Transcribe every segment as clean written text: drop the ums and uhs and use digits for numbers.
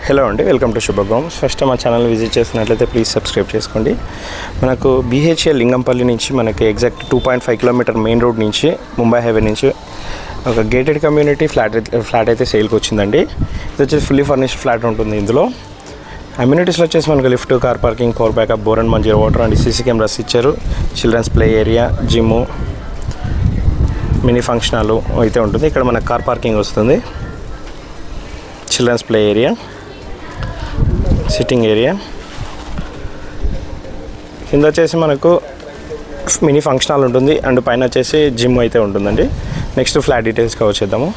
Hello అండి, welcome to శుభగం. First మా channel visit చేస్తున్నట్లయితే ప్లీజ్ సబ్స్క్రైబ్ చేసుకోండి. మనకు బీహెచ్ఎల్ లింగంపల్లి నుంచి మనకి ఎగ్జాక్ట్ 2.5 కిలోమీటర్ మెయిన్ రోడ్ నుంచి ముంబై హైవే నుంచి ఒక గేటెడ్ కమ్యూనిటీ ఫ్లాట్ అయితే సేల్కి వచ్చిందండి. ఇది వచ్చేసి ఫుల్లీ ఫర్నిష్డ్ ఫ్లాట్ ఉంటుంది. ఇందులో అమ్యూనిటీస్లో వచ్చేసి మనకు lift, car parking, power backup, bore and Manjeera water and CC cameras ఇచ్చారు. Children's play area, gym, mini function hall అయితే ఉంటుంది. ఇక్కడ మనకు కార్ పార్కింగ్ వస్తుంది, children's play area, sitting area. కింద వచ్చేసి మనకు మినీ ఫంక్షన్ హాల్ ఉంటుంది అండ్ పైన వచ్చేసి జిమ్ అయితే ఉంటుందండి. నెక్స్ట్ ఫ్లాట్ డీటెయిల్స్కి వచ్చేద్దాము.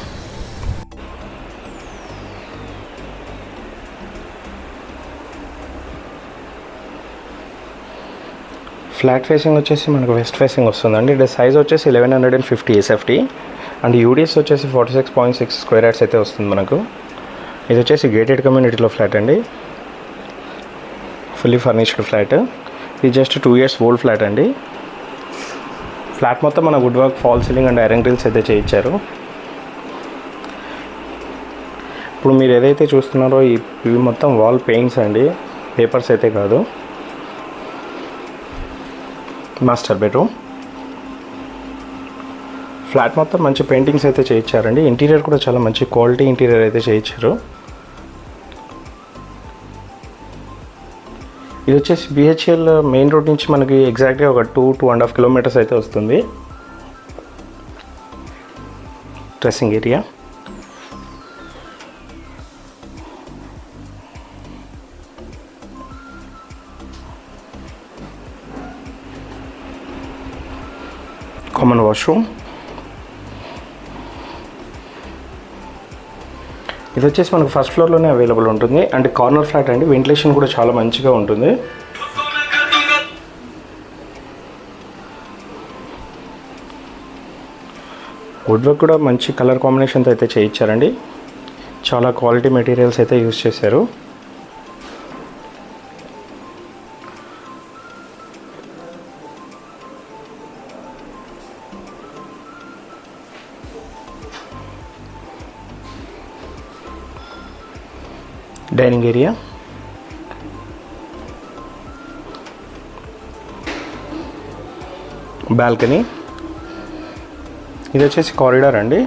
ఫ్లాట్ ఫేసింగ్ వచ్చేసి మనకు వెస్ట్ ఫేసింగ్ వస్తుందండి. ఇది సైజ్ వచ్చేసి 1150 SFT అండ్ యూడిఎస్ వచ్చేసి 46.6 స్క్వేర్ యార్డ్స్ అయితే వస్తుంది మనకు. ఇది వచ్చేసి గేటెడ్ కమ్యూనిటీలో ఫ్లాట్ అండి, ఫుల్లీ ఫర్నిష్డ్ ఫ్లాట్. ఇది జస్ట్ 2 years ఓల్డ్ ఫ్లాట్ అండి. ఫ్లాట్ మొత్తం మన wood work, fall ceiling and iron grills అయితే చేయించారు. ఇప్పుడు మీరు ఏదైతే చూస్తున్నారో ఇవి మొత్తం వాల్ పెయింట్స్ అండి, పేపర్స్ అయితే కాదు. Master bedroom. ఫ్లాట్ మొత్తం మంచి పెయింటింగ్స్ అయితే చేయించారండి. ఇంటీరియర్ కూడా చాలా మంచి క్వాలిటీ ఇంటీరియర్ అయితే చేయించారు. ఇది వచ్చేసి బిహెచ్ఎల్ మెయిన్ రోడ్ నుంచి మనకి ఎగ్జాక్ట్గా ఒక 2.5 కిలోమీటర్స్ అయితే వస్తుంది. Dressing area, common washroom. ఇది వచ్చేసి మనకు ఫస్ట్ ఫ్లోర్లోనే అవైలబుల్ ఉంటుంది అండ్ కార్నర్ ఫ్లాట్ అండి. వెంటిలేషన్ కూడా చాలా మంచిగా ఉంటుంది. వుడ్ వర్క్ కూడా మంచి కలర్ కాంబినేషన్తో అయితే చేయించారండి. చాలా క్వాలిటీ మెటీరియల్స్ అయితే యూజ్ చేశారు. Dining area, balcony. ఇది వచ్చేసి కారిడార్ అండి.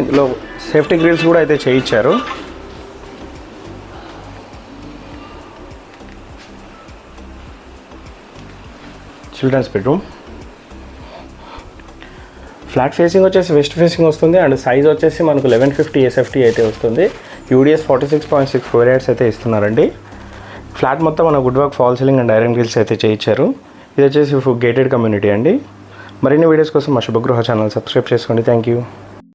ఇందులో సేఫ్టీ గ్రిల్స్ కూడా అయితే చేయించారు. Children's bedroom. ఫ్లాట్ ఫేసింగ్ వచ్చేసి వెస్ట్ ఫేసింగ్ వస్తుంది అండ్ సైజ్ వచ్చేసి మనకు 1150 SFT అయితే వస్తుంది. యూడిఎస్ 46.6 స్క్వేర్ యార్డ్స్ అయితే ఇస్తున్నారండి. ఫ్లాట్ మొత్తం మన wood work, fall ceiling and iron grills అయితే చేయించారు. ఇది వచ్చేసి గేటెడ్ కమ్యూనిటీ అండి. మరిన్ని వీడియోస్ కోసం మా శుభగృహ ఛానల్ సబ్స్క్రైబ్ చేసుకోండి. Thank you.